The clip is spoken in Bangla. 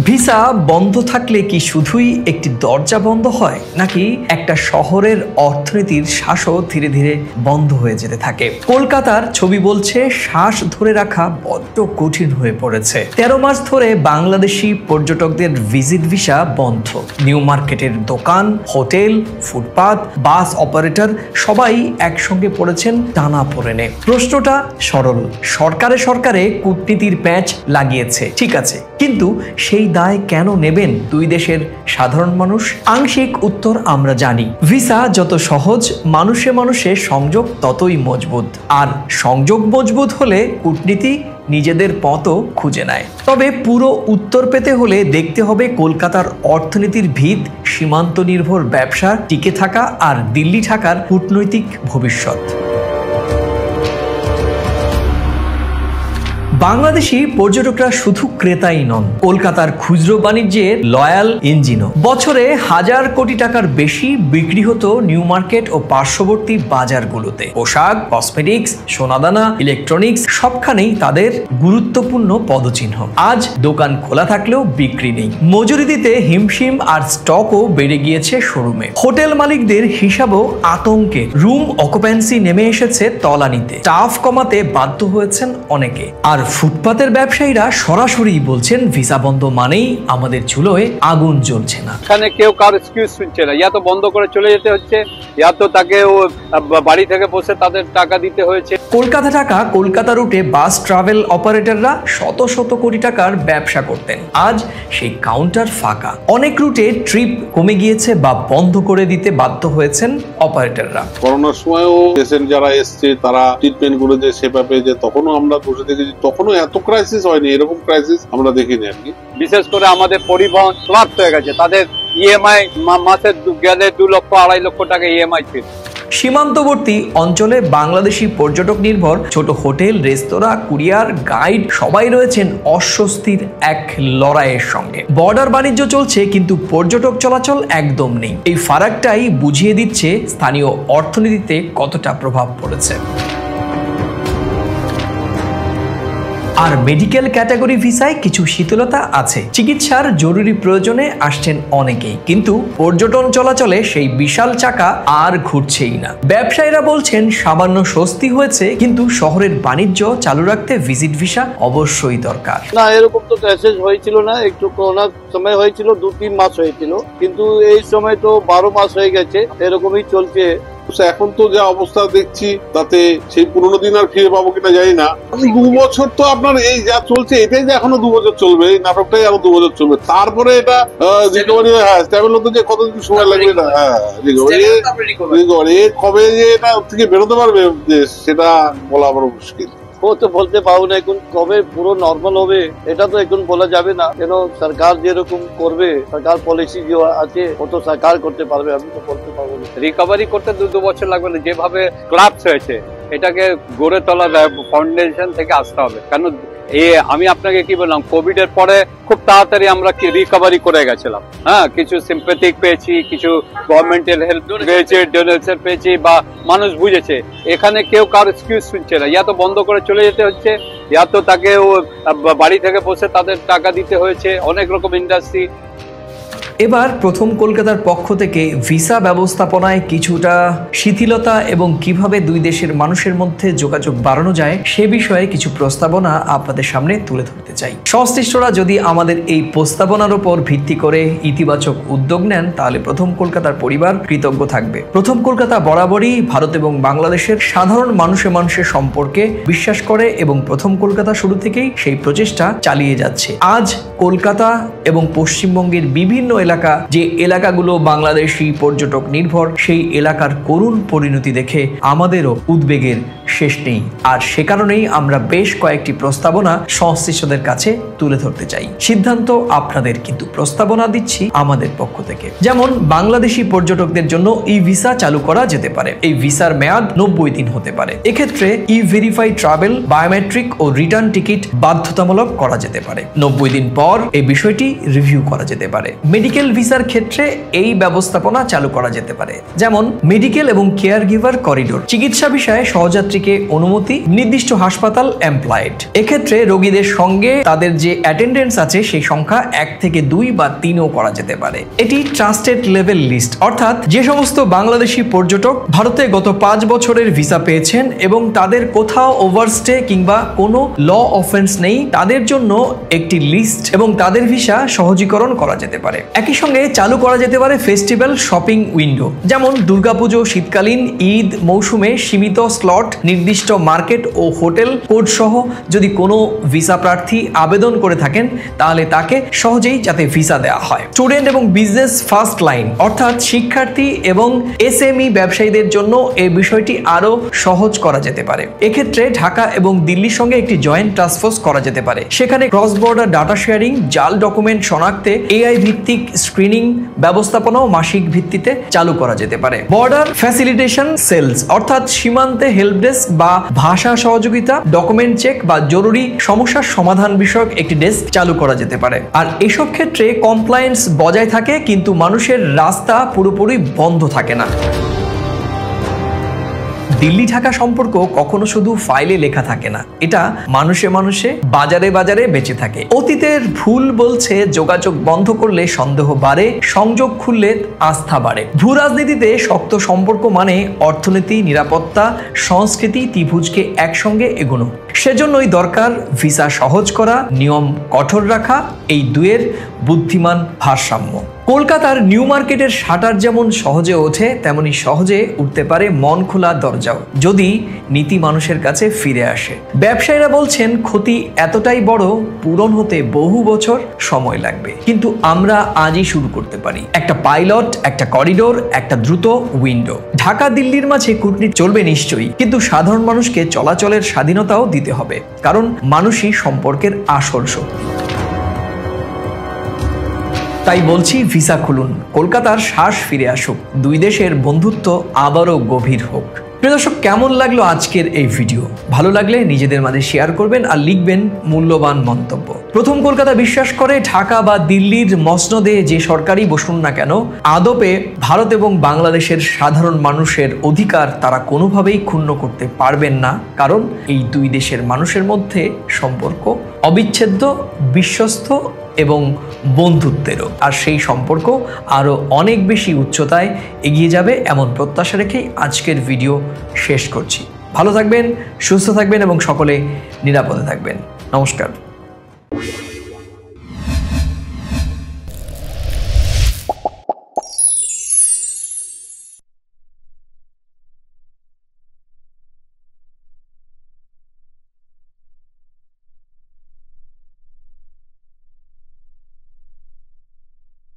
ভিসা বন্ধ থাকলে কি শুধুই একটি দরজা বন্ধ হয়, নাকি একটা শহরের অর্থনীতির শ্বাসও ধীরে ধীরে বন্ধ হয়ে যেতে থাকে? কলকাতার ছবি বলছে শ্বাস ধরে রাখা বড্ড কঠিন হয়ে পড়েছে। 13 মাস ধরে বাংলাদেশি পর্যটকদের ভিজিট ভিসা বন্ধ। নিউ মার্কেটের দোকান, হোটেল, ফুটপাত, বাস অপারেটর সবাই একসঙ্গে পড়েছেন টানাপোড়েনে। প্রশ্নটা সরল, সরকারে কূটনীতির প্যাঁচ লাগিয়েছে, ঠিক আছে, কিন্তু সেই দায় কেন নেবেন দুই দেশের সাধারণ মানুষ? আংশিক উত্তর আমরা জানি। ভিসা যত সহজ, মানুষে মানুষে সংযোগ ততই মজবুত, আর সংযোগ মজবুত হলে কূটনীতি নিজেদের পথও খুঁজে নেয়। তবে পুরো উত্তর পেতে হলে দেখতে হবে কলকাতার অর্থনীতির ভিত, সীমান্ত নির্ভর ব্যবসা টিকে থাকা আর দিল্লি ঢাকার কূটনৈতিক ভবিষ্যৎ। বাংলাদেশি পর্যটকরা শুধু ক্রেতাই নন, কলকাতার খুচরো বাণিজ্যের লয়াল ইঞ্জিনও। বছরে 1000 কোটি টাকার বেশি বিক্রি হতো নিউ মার্কেট ও পার্শ্ববর্তী বাজারগুলোতে। পোশাক, কসমেটিক্স, সোনাদানা, ইলেকট্রনিক্স সবখানেই তাদের গুরুত্বপূর্ণ পদচিহ্ন। আজ দোকান খোলা থাকলেও বিক্রি নেই, মজুরি দিতে হিমশিম, আর স্টকও বেড়ে গিয়েছে শোরুমে। হোটেল মালিকদের হিসাবও আতঙ্কের। রুম অকুপেন্সি নেমে এসেছে তলানিতে, স্টাফ কমাতে বাধ্য হয়েছেন অনেকে। আর ফুটপাতের ব্যবসায়ীরা সরাসরি বলছেন ভিসা বন্ধ মানেই আমাদের চুলোয় আগুন জ্বলছে না। এখানে কেউ কার এক্সকিউজ শুনছে না, ইয়া তো বন্ধ করে চলে যেতে হচ্ছে, ইয়া তো তাকে বাড়ি থেকে বসে তাদের টাকা দিতে হয়েছে। কলকাতা ঢাকা কলকাতা রুটে বাস ট্রাভেল অপারেটররা শত শত কোটি টাকার ব্যবসা করতেন, আজ সেই কাউন্টার ফাঁকা। অনেক রুটে ট্রিপ কমে গিয়েছে বা বন্ধ করে দিতে বাধ্য হয়েছেন অপারেটররা। করোনার সময়ও পেশেন্ট যারা এসছে তারা ট্রিটমেন্ট গুলো যে সেবা পেয়েছে, তখনও আমরা বসে দেখেছি, তখনও এত ক্রাইসিস হয়নি, এরকম ক্রাইসিস আমরা দেখিনি আর কি। বিশেষ করে আমাদের পরিবহন ক্লান্ত হয়ে গেছে, তাদের ইএমআই মাসে গেলে 2 লক্ষ 2.5 লক্ষ টাকা ইএমআই ছিল। সীমান্তবর্তী অঞ্চলে বাংলাদেশি পর্যটক নির্ভর ছোট হোটেল, রেস্তোরাঁ, কুরিয়ার, গাইড সবাই রয়েছেন অস্বস্তির এক লড়াইয়ের সঙ্গে। বর্ডার বাণিজ্য চলছে কিন্তু পর্যটক চলাচল একদম নেই। এই ফারাকটাই বুঝিয়ে দিচ্ছে স্থানীয় অর্থনীতিতে কতটা প্রভাব পড়েছে। আর মেডিকেল ক্যাটাগরি ভিসায় কিছু শীতলতা আছে। চিকিৎসার জরুরি প্রয়োজনে আসছেন অনেকেই, কিন্তু পর্যটন চলাচলে সেই বিশাল চাকা আর ঘুরছেই না। ব্যবসায়ীরা বলছেন সামান্য স্বস্তি হয়েছে, কিন্তু শহরের বাণিজ্য চালু রাখতে ভিজিট ভিসা অবশ্যই দরকার। না, এরকম তো ক্রাইসিস হয়েছিল না, একটু করোনার সময় হয়েছিল, 2-3 মাস হয়েছিল, কিন্তু এই সময় তো 12 মাস হয়ে গেছে, এরকমই চলছে। এখন তো যা অবস্থা দেখছি তাতে সেই পুরোনো দিন আর ফিরে পাবো কিনা জানি না। 2 বছর তো আপনার এই যা চলছে, এটাই যে এখনো 2 বছর চলবে, এই নাটকটাই আরো 2 বছর চলবে, তারপরে এটা রিকভারি স্টেবল হতে যে কতদিন সময় লাগবে না। রিকভারি কবে যে এটা থেকে বেরোতে পারবে সেটা বলা বড় মুশকিল। ও তো বলতে পারবো না এখন কবে পুরো নর্মাল হবে, এটা তো এখন বলা যাবে না, কেন সরকার যেরকম করবে, সরকার পলিসি যে আছে ও তো সরকার করতে পারবে, আমি তো বলতে পারবো না। রিকভারি করতে 2 বছর লাগবে না, যেভাবে ক্লাপস হয়েছে এটাকে গড়ে তোলা ফাউন্ডেশন থেকে আসতে হবে। কারণ আমি আপনাকে কি বললাম, কোভিড এর পরে খুব তাড়াতাড়ি আমরা রিকভারি করে গেছিলাম। হ্যাঁ, কিছু সিম্পেথিক পেয়েছি, কিছু গভর্নমেন্টের হেল্প পেয়েছে, ডোনেশন পেয়েছি, বা মানুষ বুঝেছে। এখানে কেউ কার এক্সকিউজ শুনছে না, ইয়া তো বন্ধ করে চলে যেতে হচ্ছে, ইয়া তো তাকে বাড়ি থেকে বসে তাদের টাকা দিতে হয়েছে। অনেক রকম ইন্ডাস্ট্রি। এবার প্রথম কলকাতার পক্ষ থেকে ভিসা ব্যবস্থাপনায় কিছুটা শিথিলতা এবং কিভাবে দুই দেশের মানুষের মধ্যে যোগাযোগ বাড়ানো যায় সে বিষয়ে কিছু প্রস্তাবনা আপনাদের সামনে তুলে ধরতে চাই। সংশ্লিষ্টরা যদি আমাদের এই প্রস্তাবনার উপর ভিত্তি করে ইতিবাচক উদ্যোগ নেন, তাহলে প্রথম কলকাতার পরিবার কৃতজ্ঞ থাকবে। প্রথম কলকাতা বরাবরই ভারত এবং বাংলাদেশের সাধারণ মানুষের সম্পর্কে বিশ্বাস করে এবং প্রথম কলকাতা শুরু থেকেই সেই প্রচেষ্টা চালিয়ে যাচ্ছে। আজ কলকাতা এবং পশ্চিমবঙ্গের বিভিন্ন এলাকা, যে এলাকাগুলো বাংলাদেশি পর্যটক নির্ভর, সেই এলাকার করুণ পরিণতি দেখে আমাদেরও উদ্বেগের শেষ নেই। আর সে কারণেই আমরা বেশ কয়েকটি প্রস্তাবনা সংশ্লিষ্টদের কাছে তুলে ধরতে চাই। সিদ্ধান্ত আপনাদের, কিন্তু প্রস্তাবনা দিচ্ছি আমাদের পক্ষ থেকে। যেমন বাংলাদেশি পর্যটকদের জন্য ই ভিসা চালু করা যেতে পারে। এই ভিসার মেয়াদ 90 দিন হতে পারে। এক্ষেত্রে ই ভেরিফাই ট্রাভেল, বায়োমেট্রিক ও রিটার্ন টিকিট বাধ্যতামূলক করা যেতে পারে। 90 দিন পর এই বিষয়টি রিভিউ করা যেতে পারে। মেডিকেল মেডিকেল ভিসার ক্ষেত্রে এই ব্যবস্থাপনা চালু করা যেতে পারে, যেমন মেডিকেল এবং কেয়ার গিভার করিডোর। চিকিৎসা বিষয়ে সহযাত্রীকে অনুমতি, নির্দিষ্ট হাসপাতাল এমপ্লয়েড। এক্ষেত্রে রোগীদের সঙ্গে তাদের যে অ্যাটেন্ডেন্স আছে সেই সংখ্যা 1 থেকে 2 বা 3ও করা যেতে পারে। এটি ট্রাস্টেড লেভেল লিস্ট, অর্থাৎ যে সমস্ত বাংলাদেশি পর্যটক ভারতে গত 5 বছরের ভিসা পেয়েছেন এবং তাদের কোথাও ওভারস্টে কিংবা কোনো ল অফেন্স নেই, তাদের জন্য একটি লিস্ট এবং তাদের ভিসা সহজীকরণ করা যেতে পারে। একই সঙ্গে চালু করা যেতে পারে ফেস্টিভ্যাল শপিং উইন্ডো, যেমন দুর্গাপুজো, শীতকালীন, ঈদ মৌসুমে সীমিত স্লট, নির্দিষ্ট মার্কেট ও হোটেল কোড সহ যদি কোনো ভিসা প্রার্থী আবেদন করে থাকেন তাহলে তাকে সহজেই যাতে ভিসা দেওয়া হয়। স্টুডেন্ট এবং বিজনেস ফার্স্ট লাইন, অর্থাৎ শিক্ষার্থী এবং এসএমই ব্যবসায়ীদের জন্য এই বিষয়টি আরো সহজ করা যেতে পারে। এক্ষেত্রে ঢাকা এবং দিল্লির সঙ্গে একটি জয়েন্ট টাস্কফোর্স করা যেতে পারে। সেখানে ক্রস বর্ডার ডাটা শেয়ারিং, জাল ডকুমেন্ট শনাক্তে এআই ভিত্তিক স্ক্রিনিং ব্যবস্থাপনাও মাসিক ভিত্তিতে চালু করা যেতে পারে। বর্ডার ফ্যাসিলিটেশন সেলস, অর্থাৎ সীমান্তে হেল্প ডেস্ক বা ভাষা সহযোগিতা, ডকুমেন্ট চেক বা জরুরি সমস্যার সমাধান বিষয়ক একটি ডেস্ক চালু করা যেতে পারে। আর এসব ক্ষেত্রে কমপ্লায়েন্স বজায় থাকে, কিন্তু মানুষের রাস্তা পুরোপুরি বন্ধ থাকে না। দিল্লি ঢাকা সম্পর্ক কখনো শুধু ফাইলে লেখা থাকে না, এটা মানুষে মানুষে, বাজারে বাজারে বেঁচে থাকে। অতীতের ভুল বলছে যোগাযোগ বন্ধ করলে সন্দেহ বাড়ে, সংযোগ খুললে আস্থা বাড়ে। ভূ রাজনীতিতে শক্ত সম্পর্ক মানে অর্থনীতি, নিরাপত্তা, সংস্কৃতি ত্রিভুজকে একসঙ্গে এগোনো। সেজন্যই দরকার ভিসা সহজ করা, নিয়ম কঠোর রাখা, এই দুয়ের বুদ্ধিমান ভারসাম্য। কলকাতার নিউ মার্কেটের শাটার যেমন সহজে ওঠে, তেমনি সহজে উঠতে পারে মন খোলা দরজাও, যদি নীতি মানুষের কাছে ফিরে আসে। ব্যবসায়ীরা বলছেন ক্ষতি এতটাই বড়, পূরণ হতে বহু বছর সময় লাগবে, কিন্তু আমরা আজই শুরু করতে পারি। একটা পাইলট, একটা করিডোর, একটা দ্রুত উইন্ডো। ঢাকা দিল্লির মাঝে কূটনীতি চলবে নিশ্চয়ই, কিন্তু সাধারণ মানুষকে চলাচলের স্বাধীনতাও দিতে হবে, কারণ মানুষই সম্পর্কের আসল শক্তি। তাই বলছি, ভিসা খুলুন, কলকাতার শ্বাস ফিরে আসুক, দুই দেশের বন্ধুত্ব আবারও গভীর হোক। প্রিয় দর্শক, কেমন লাগলো আজকের এই ভিডিও? ভালো লাগলে নিজেদের মাঝে শেয়ার করবেন আর লিখবেন মূল্যবান মন্তব্য। প্রথম কলকাতা বিশ্বাস করে ঢাকা বা দিল্লির মসনদে যে সরকারই বসুন না কেন, আদপে ভারত এবং বাংলাদেশের সাধারণ মানুষের অধিকার তারা কোনোভাবেই ক্ষুণ্ণ করতে পারবেন না, কারণ এই দুই দেশের মানুষের মধ্যে সম্পর্ক অবিচ্ছেদ্য, বিশ্বস্ত এবং বন্ধুত্বেরও। আর সেই সম্পর্ক আরও অনেক বেশি উচ্চতায় এগিয়ে যাবে এমন প্রত্যাশা রেখেই আজকের ভিডিও শেষ করছি। ভালো থাকবেন, সুস্থ থাকবেন এবং সকলে নিরাপদে থাকবেন। নমস্কার।